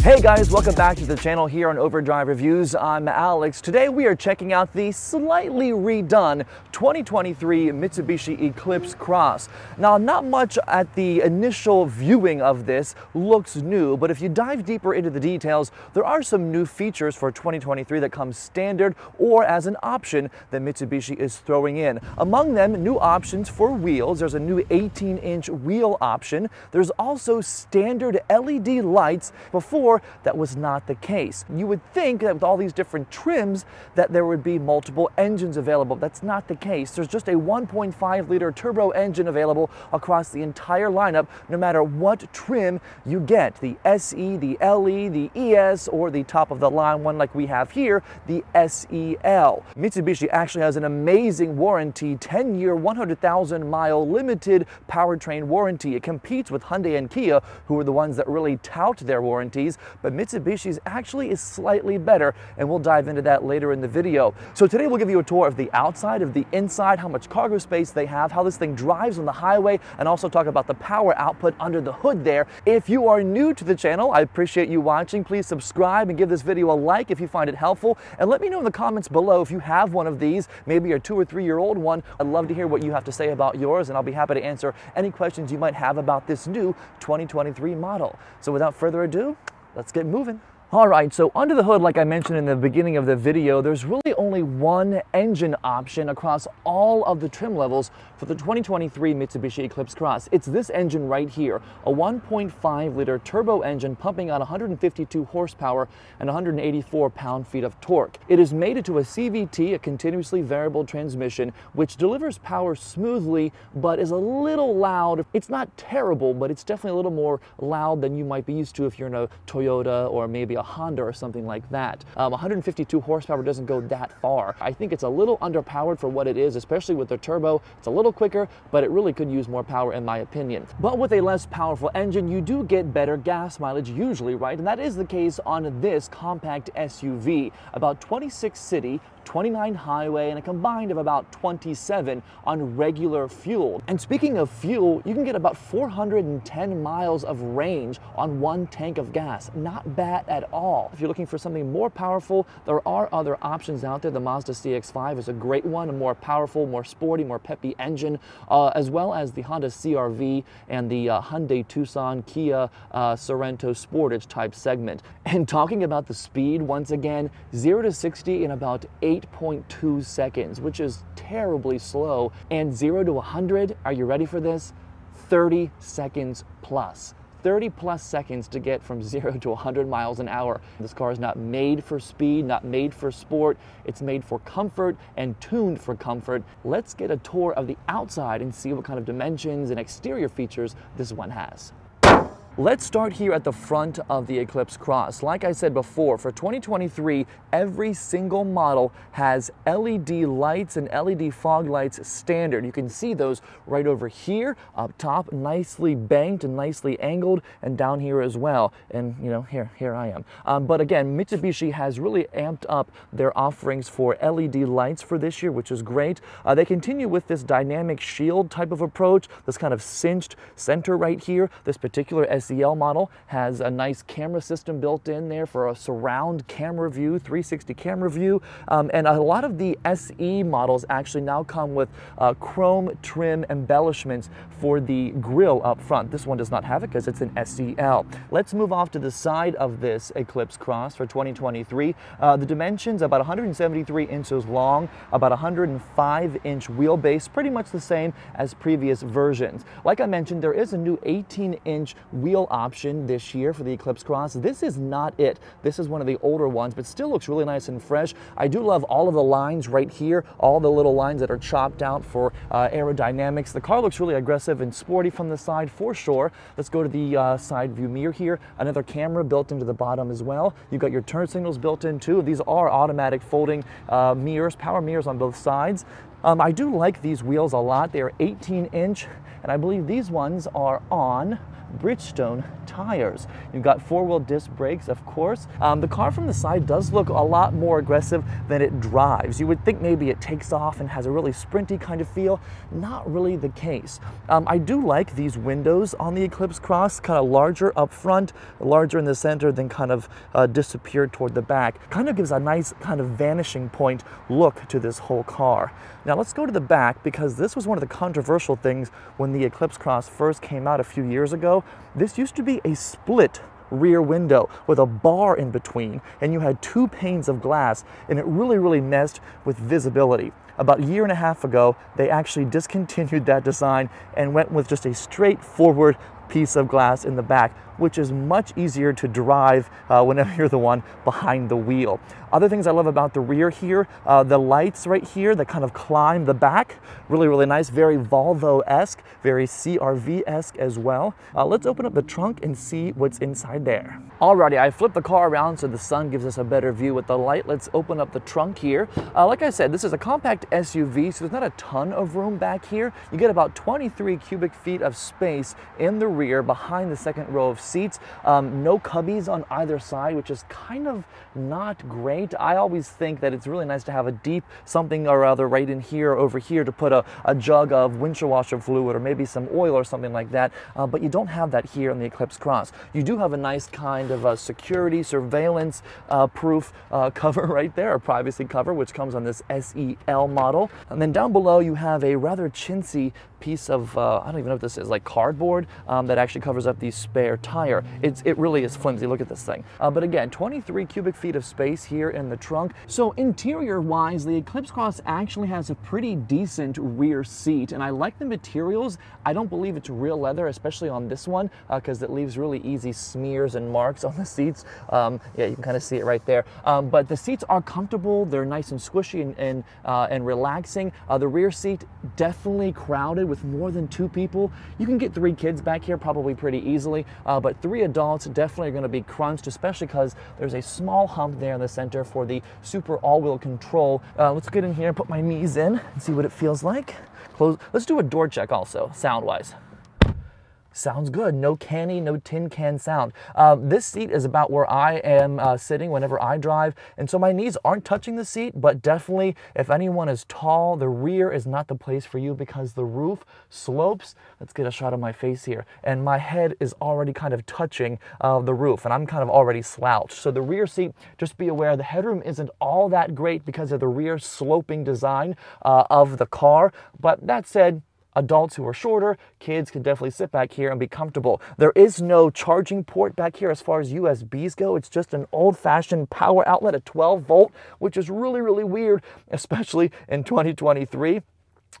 Hey guys, welcome back to the channel here on Overdrive Reviews. I'm Alex. Today we are checking out the slightly redone 2023 Mitsubishi Eclipse Cross. Now, not much at the initial viewing of this looks new, but if you dive deeper into the details, there are some new features for 2023 that come standard or as an option that Mitsubishi is throwing in. Among them, new options for wheels. There's a new 18-inch wheel option. There's also standard LED lights. Before, that was not the case. You would think that with all these different trims that there would be multiple engines available. That's not the case. There's just a 1.5-liter turbo engine available across the entire lineup, no matter what trim you get. The SE, the LE, the ES, or the top of the line one like we have here, the SEL. Mitsubishi actually has an amazing warranty, 10-year, 100,000-mile limited powertrain warranty. It competes with Hyundai and Kia, who are the ones that really tout their warranties, but Mitsubishi's actually is slightly better, and we'll dive into that later in the video. So today we'll give you a tour of the outside, of the inside, how much cargo space they have, how this thing drives on the highway, and also talk about the power output under the hood there. If you are new to the channel, I appreciate you watching. Please subscribe and give this video a like if you find it helpful, and let me know in the comments below if you have one of these, maybe a 2 or 3 year old one. I'd love to hear what you have to say about yours, and I'll be happy to answer any questions you might have about this new 2023 model. So without further ado, let's get moving. All right, so under the hood, like I mentioned in the beginning of the video, there's really only one engine option across all of the trim levels for the 2023 Mitsubishi Eclipse Cross. It's this engine right here, a 1.5-liter turbo engine pumping out 152 horsepower and 184 pound-feet of torque. It is mated to a CVT, a continuously variable transmission, which delivers power smoothly, but is a little loud. It's not terrible, but it's definitely a little more loud than you might be used to if you're in a Toyota or maybe a Honda or something like that. 152 horsepower doesn't go that far. I think it's a little underpowered for what it is, especially with the turbo. It's a little quicker, but it really could use more power in my opinion. But with a less powerful engine, you do get better gas mileage usually, right? And that is the case on this compact SUV. About 26 city, 29 highway, and a combined of about 27 on regular fuel. And speaking of fuel, you can get about 410 miles of range on one tank of gas. Not bad at all. If you're looking for something more powerful, there are other options out there. The Mazda CX-5 is a great one, a more powerful, more sporty, more peppy engine, as well as the Honda CR-V and the Hyundai Tucson, Kia Sorento Sportage type segment. And talking about the speed, once again, 0 to 60 in about 8.2 seconds, which is terribly slow. And 0 to 100, are you ready for this? 30 seconds plus. 30 plus seconds to get from 0 to 100 miles an hour. This car is not made for speed, not made for sport. It's made for comfort and tuned for comfort. Let's get a tour of the outside and see what kind of dimensions and exterior features this one has. Let's start here at the front of the Eclipse Cross. Like I said before, for 2023, every single model has LED lights and LED fog lights standard. You can see those right over here, up top, nicely banked and nicely angled, and down here as well. And you know, here I am. But again, Mitsubishi has really amped up their offerings for LED lights for this year, which is great. They continue with this dynamic shield type of approach, this kind of cinched center right here. This particular SEL model has a nice camera system built in there for a surround camera view, 360 camera view, and a lot of the SE models actually now come with chrome trim embellishments for the grille up front. This one does not have it because it's an SEL. Let's move off to the side of this Eclipse Cross for 2023. The dimensions, about 173 inches long, about 105-inch wheelbase, pretty much the same as previous versions. Like I mentioned, there is a new 18-inch wheel option this year for the Eclipse Cross. This is not it. This is one of the older ones, but still looks really nice and fresh. I do love all of the lines right here, all the little lines that are chopped out for aerodynamics. The car looks really aggressive and sporty from the side for sure. Let's go to the side view mirror here. Another camera built into the bottom as well. You've got your turn signals built in too. These are automatic folding mirrors, power mirrors on both sides. I do like these wheels a lot. They are 18-inch, and I believe these ones are on Bridgestone tires. You've got four-wheel disc brakes, of course. The car from the side does look a lot more aggressive than it drives. You would think maybe it takes off and has a really sprinty kind of feel. Not really the case. I do like these windows on the Eclipse Cross, kind of larger up front, larger in the center, then kind of disappeared toward the back. Kind of gives a nice kind of vanishing point look to this whole car. Now let's go to the back, because this was one of the controversial things when the Eclipse Cross first came out a few years ago. This used to be a split rear window with a bar in between, and you had two panes of glass, and it really messed with visibility. About a year and a half ago, they actually discontinued that design and went with just a straightforward piece of glass in the back, which is much easier to drive whenever you're the one behind the wheel. Other things I love about the rear here, the lights right here that kind of climb the back, really nice, very Volvo-esque, very CR-V-esque as well. Let's open up the trunk and see what's inside there. Alrighty, I flipped the car around so the sun gives us a better view with the light. Let's open up the trunk here. Like I said, this is a compact SUV, so there's not a ton of room back here. You get about 23 cubic feet of space in the rear behind the second row of seats. No cubbies on either side, which is kind of not great. I always think that it's really nice to have a deep something or other right in here, over here, to put a jug of windshield washer fluid or maybe some oil or something like that, but you don't have that here on the Eclipse Cross. You do have a nice kind of security, surveillance proof cover right there, a privacy cover, which comes on this SEL model. And then down below you have a rather chintzy piece of, I don't even know what this is, like cardboard that actually covers up the spare tire. It really is flimsy. Look at this thing. But again, 23 cubic feet of space here in the trunk. So interior-wise, the Eclipse Cross actually has a pretty decent rear seat, and I like the materials. I don't believe it's real leather, especially on this one, because it leaves really easy smears and marks on the seats. Yeah, you can kind of see it right there. But the seats are comfortable. They're nice and squishy and relaxing. The rear seat definitely crowded with more than two people. You can get 3 kids back here probably pretty easily, but 3 adults definitely are going to be crunched, especially because there's a small hump there in the center for the super all-wheel control. Let's get in here and put my knees in and see what it feels like. Close. Let's do a door check also, sound-wise. Sounds good. No canny, no tin can sound. This seat is about where I am sitting whenever I drive, and so my knees aren't touching the seat, but definitely if anyone is tall, the rear is not the place for you because the roof slopes. Let's get a shot of my face here, and my head is already kind of touching the roof, and I'm kind of already slouched. So the rear seat, just be aware, the headroom isn't all that great because of the rear sloping design of the car, but that said, adults who are shorter, kids can definitely sit back here and be comfortable. There is no charging port back here as far as USBs go. It's just an old-fashioned power outlet, a 12-volt, which is really weird, especially in 2023.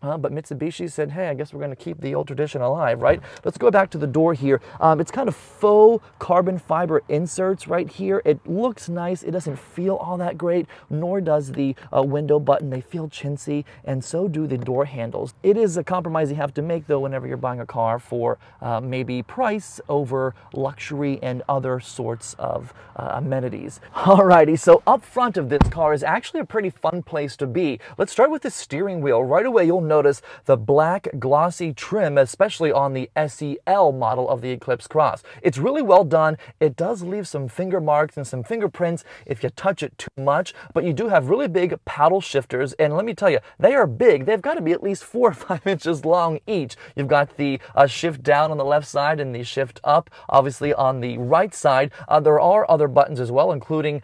But Mitsubishi said, hey, I guess we're going to keep the old tradition alive, right? Let's go back to the door here. It's kind of faux carbon fiber inserts right here. It looks nice. It doesn't feel all that great, nor does the window button. They feel chintzy, and so do the door handles. It is a compromise you have to make, though, whenever you're buying a car for maybe price over luxury and other sorts of amenities. Alrighty, so up front of this car is actually a pretty fun place to be. Let's start with the steering wheel. Right away, you'll notice the black glossy trim, especially on the SEL model of the Eclipse Cross. It's really well done. It does leave some finger marks and some fingerprints if you touch it too much, but you do have really big paddle shifters, and let me tell you, they are big. They've got to be at least 4 or 5 inches long each. You've got the shift down on the left side and the shift up, obviously, on the right side. There are other buttons as well, including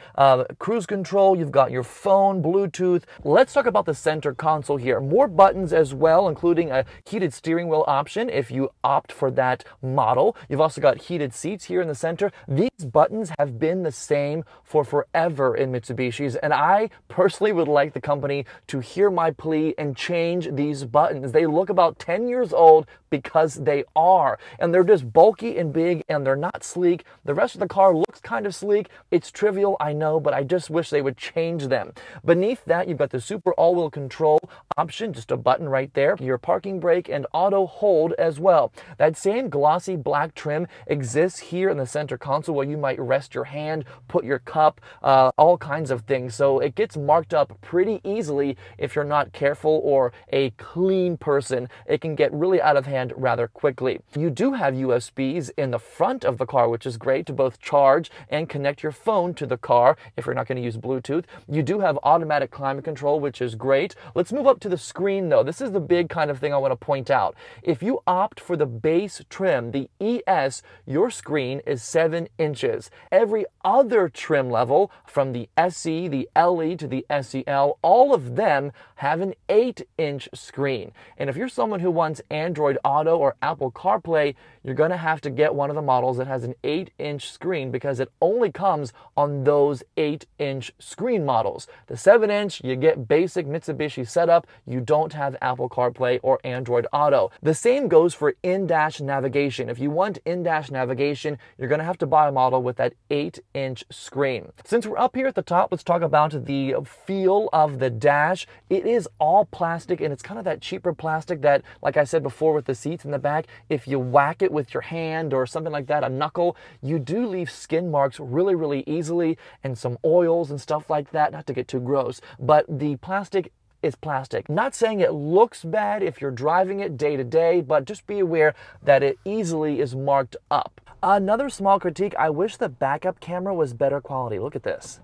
cruise control. You've got your phone, Bluetooth. Let's talk about the center console here. More buttons as well, including a heated steering wheel option if you opt for that model. You've also got heated seats here in the center. These buttons have been the same for forever in Mitsubishi's, and I personally would like the company to hear my plea and change these buttons. They look about 10 years old because they are, and they're just bulky and big, and they're not sleek. The rest of the car looks kind of sleek. It's trivial, I know, but I just wish they would change them. Beneath that, you've got the super all-wheel control option, just a button right there, your parking brake and auto hold as well. That same glossy black trim exists here in the center console where you might rest your hand, put your cup, all kinds of things. So it gets marked up pretty easily if you're not careful or a clean person. It can get really out of hand hand rather quickly. You do have USBs in the front of the car, which is great, to both charge and connect your phone to the car if you're not going to use Bluetooth. You do have automatic climate control, which is great. Let's move up to the screen though. This is the big kind of thing I want to point out. If you opt for the base trim, the ES, your screen is 7 inches. Every other trim level, from the SE, the LE to the SEL, all of them have an 8-inch screen. And if you're someone who wants Android Auto or Apple CarPlay, you're going to have to get one of the models that has an 8-inch screen, because it only comes on those 8-inch screen models. The 7-inch, you get basic Mitsubishi setup. You don't have Apple CarPlay or Android Auto. The same goes for in-dash navigation. If you want in-dash navigation, you're going to have to buy a model with that 8-inch screen. Since we're up here at the top, let's talk about the feel of the dash. It is all plastic, and it's kind of that cheaper plastic that, like I said before with the seats in the back, if you whack it with your hand or something like that, a knuckle, you do leave skin marks really easily, and some oils and stuff like that. Not to get too gross, but the plastic is plastic. Not saying it looks bad if you're driving it day to day, but just be aware that it easily is marked up. Another small critique, I wish the backup camera was better quality. Look at this.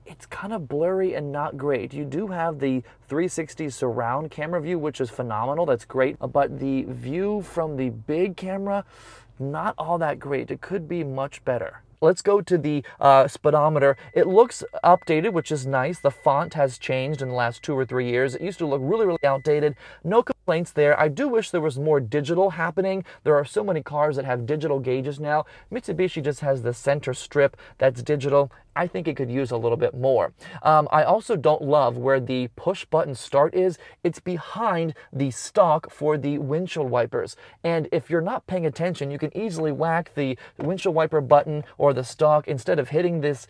It's kind of blurry and not great. You do have the 360 surround camera view, which is phenomenal. That's great. But the view from the big camera, not all that great. It could be much better. Let's go to the speedometer. It looks updated, which is nice. The font has changed in the last 2 or 3 years. It used to look really outdated. No complaints there. I do wish there was more digital happening. There are so many cars that have digital gauges now. Mitsubishi just has the center strip that's digital. I think it could use a little bit more. I also don't love where the push button start is. It's behind the stalk for the windshield wipers. And if you're not paying attention, you can easily whack the windshield wiper button or the stalk instead of hitting this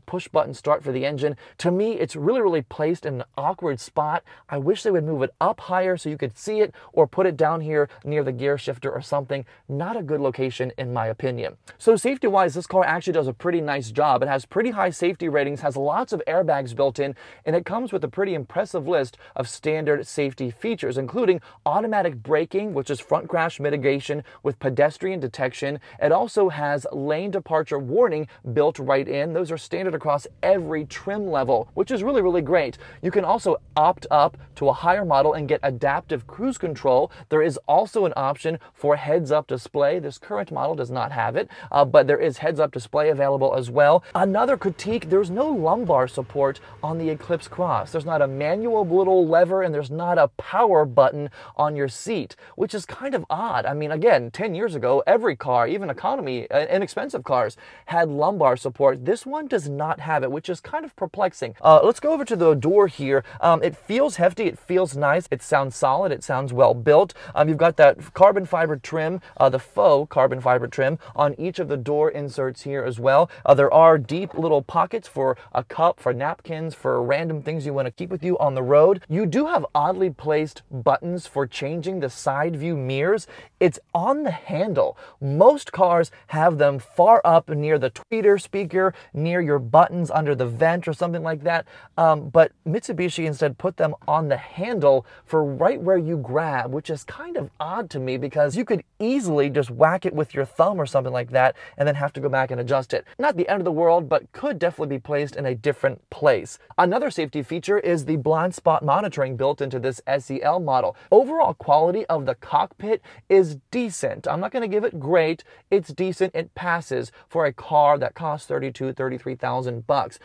push button start for the engine. To me, it's really placed in an awkward spot. I wish they would move it up higher so you could see it, or put it down here near the gear shifter or something. Not a good location in my opinion. So safety-wise, this car actually does a pretty nice job. It has pretty high safety ratings, has lots of airbags built in, and it comes with a pretty impressive list of standard safety features, including automatic braking, which is front crash mitigation with pedestrian detection. It also has lane departure warning built right in. Those are standard across every trim level, which is really great. You can also opt up to a higher model and get adaptive cruise control. There is also an option for heads-up display. This current model does not have it, but there is heads-up display available as well. Another critique, there's no lumbar support on the Eclipse Cross. There's not a manual little lever, and there's not a power button on your seat, which is kind of odd. I mean, again, 10 years ago, every car, even economy, inexpensive cars, had lumbar support. This one does not have it, which is kind of perplexing. Let's go over to the door here. It feels hefty, it feels nice, it sounds solid, it sounds well built. You've got that carbon fiber trim, the faux carbon fiber trim on each of the door inserts here as well. There are deep little pockets for a cup, for napkins, for random things you want to keep with you on the road. You do have oddly placed buttons for changing the side view mirrors. It's on the handle. Most cars have them far up near the tweeter speaker, near your buttons under the vent or something like that. But Mitsubishi instead put them on the handle for right where you grab, which is kind of odd to me, because you could easily just whack it with your thumb or something like that and then have to go back and adjust it. Not the end of the world, but could definitely be placed in a different place. Another safety feature is the blind spot monitoring built into this SEL model. Overall quality of the cockpit is decent. I'm not going to give it great. It's decent. It passes for a car that costs $33,000.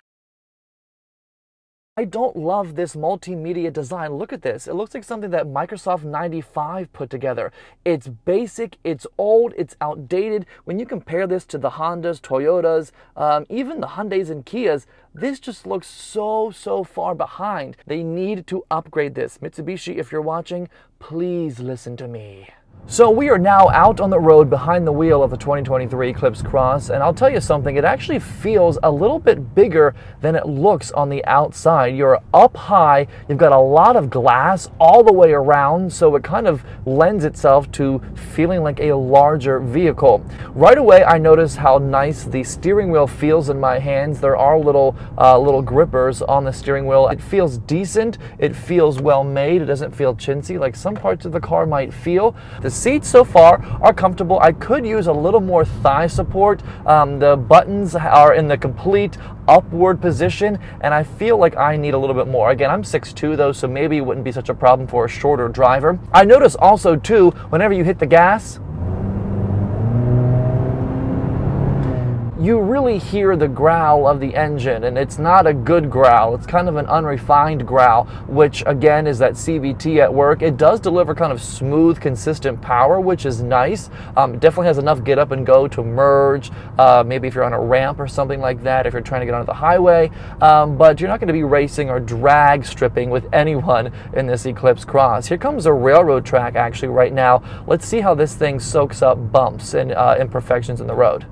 I don't love this multimedia design. Look at this. It looks like something that Microsoft 95 put together. It's basic, it's old, it's outdated. When you compare this to the Hondas, Toyotas, even the Hyundais and Kias, this just looks so far behind. They need to upgrade this. Mitsubishi, if you're watching, please listen to me. So we are now out on the road behind the wheel of the 2023 Eclipse Cross, and I'll tell you something, it actually feels a little bit bigger than it looks on the outside. You're up high, you've got a lot of glass all the way around, so it kind of lends itself to feeling like a larger vehicle. Right away I notice how nice the steering wheel feels in my hands. There are little grippers on the steering wheel. It feels decent, it feels well made, it doesn't feel chintzy like some parts of the car might feel. The seats so far are comfortable. I could use a little more thigh support. The buttons are in the complete upward position, and I feel like I need a little bit more. Again, I'm 6'2" though, so maybe it wouldn't be such a problem for a shorter driver. I notice also too, whenever you hit the gas, you really hear the growl of the engine, and it's not a good growl. It's kind of an unrefined growl, which again is that CVT at work. It does deliver kind of smooth, consistent power, which is nice. It definitely has enough get up and go to merge, maybe if you're on a ramp or something like that, if you're trying to get onto the highway, but you're not going to be racing or drag stripping with anyone in this Eclipse Cross. Here comes a railroad track actually right now. Let's see how this thing soaks up bumps and imperfections in the road.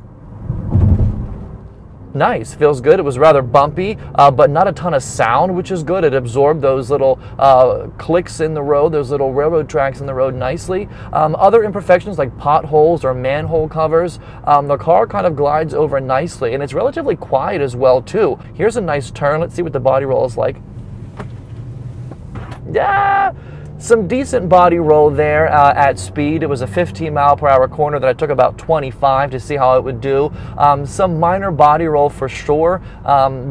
Nice, feels good. It was rather bumpy, but not a ton of sound, which is good. It absorbed those little clicks in the road, those little railroad tracks in the road nicely. Other imperfections like potholes or manhole covers, the car kind of glides over nicely, and it's relatively quiet as well too. Here's a nice turn. Let's see what the body roll is like. Yeah! Some decent body roll there at speed. It was a 15-mile-per-hour corner that I took about 25 to see how it would do. Some minor body roll for sure.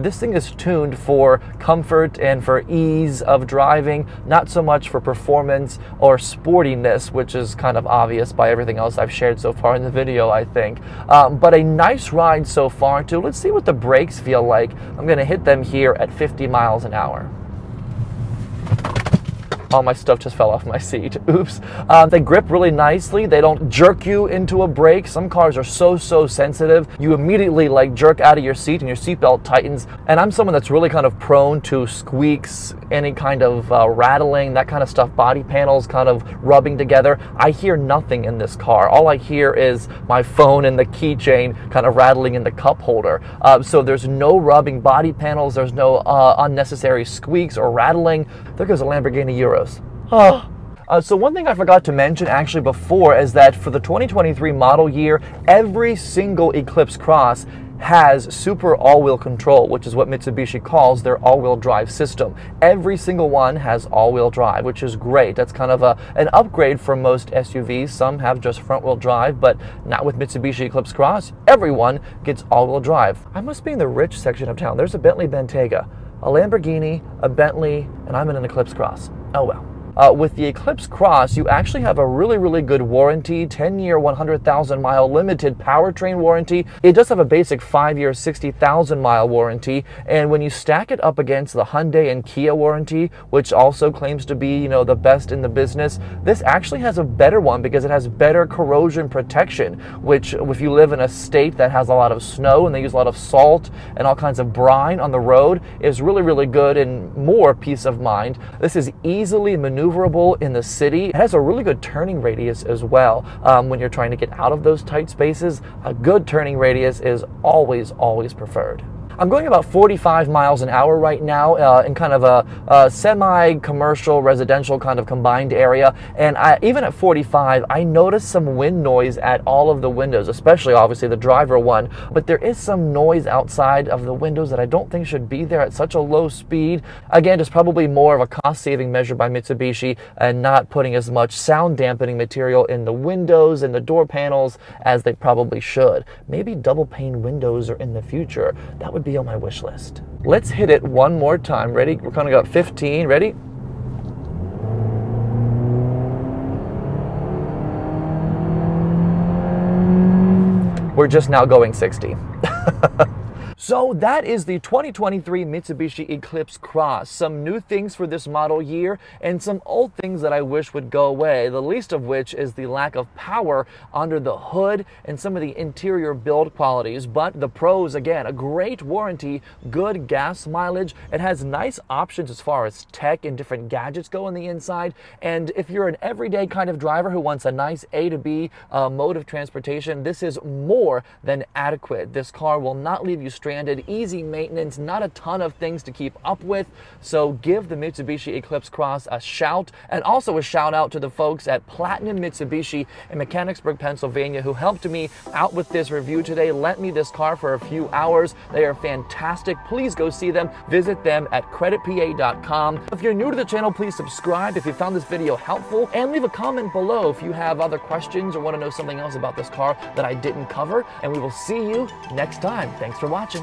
This thing is tuned for comfort and for ease of driving, not so much for performance or sportiness, which is kind of obvious by everything else I've shared so far in the video, I think. But a nice ride so far too. Let's see what the brakes feel like. I'm going to hit them here at 50 miles an hour. All my stuff just fell off my seat. Oops. They grip really nicely. They don't jerk you into a brake. Some cars are so sensitive. You immediately like jerk out of your seat and your seatbelt tightens. And I'm someone that's really kind of prone to squeaks, any kind of rattling, that kind of stuff, body panels kind of rubbing together. I hear nothing in this car. All I hear is my phone and the keychain kind of rattling in the cup holder. So there's no rubbing body panels. There's no unnecessary squeaks or rattling. There goes a Lamborghini Urus. Oh. So one thing I forgot to mention actually before is that for the 2023 model year, every single Eclipse Cross has super all-wheel control, which is what Mitsubishi calls their all-wheel drive system. Every single one has all-wheel drive, which is great. That's kind of an upgrade for most SUVs. Some have just front-wheel drive, but not with Mitsubishi Eclipse Cross. Everyone gets all-wheel drive. I must be in the rich section of town. There's a Bentley Bentayga, a Lamborghini, a Bentley, and I'm in an Eclipse Cross. Oh well. With the Eclipse Cross, you actually have a really good warranty, 10-year, 100,000-mile limited powertrain warranty. It does have a basic 5-year, 60,000-mile warranty, and when you stack it up against the Hyundai and Kia warranty, which also claims to be, you know, the best in the business, this actually has a better one because it has better corrosion protection, which if you live in a state that has a lot of snow and they use a lot of salt and all kinds of brine on the road, is really good and more peace of mind. This is easily maneuverable in the city. It has a really good turning radius as well. When you're trying to get out of those tight spaces, a good turning radius is always preferred. I'm going about 45 miles an hour right now in kind of a semi-commercial, residential kind of combined area. And even at 45, I noticed some wind noise at all of the windows, especially obviously the driver one. But there is some noise outside of the windows that I don't think should be there at such a low speed. Again, just probably more of a cost-saving measure by Mitsubishi and not putting as much sound dampening material in the windows and the door panels as they probably should. Maybe double pane windows are in the future. That would be on my wish list. Let's hit it one more time. Ready? We're going to go 15. Ready? We're just now going 60. So that is the 2023 Mitsubishi Eclipse Cross. Some new things for this model year and some old things that I wish would go away, the least of which is the lack of power under the hood and some of the interior build qualities. But the pros, again, a great warranty, good gas mileage. It has nice options as far as tech and different gadgets go on the inside. And if you're an everyday kind of driver who wants a nice A to B mode of transportation, this is more than adequate. This car will not leave you stranded, easy maintenance, not a ton of things to keep up with. So give the Mitsubishi Eclipse Cross a shout, and also a shout out to the folks at Platinum Mitsubishi in Mechanicsburg, Pennsylvania, who helped me out with this review today, lent me this car for a few hours. They are fantastic. Please go see them. Visit them at creditpa.com. If you're new to the channel, please subscribe if you found this video helpful, and leave a comment below if you have other questions or want to know something else about this car that I didn't cover. And we will see you next time. Thanks for watching.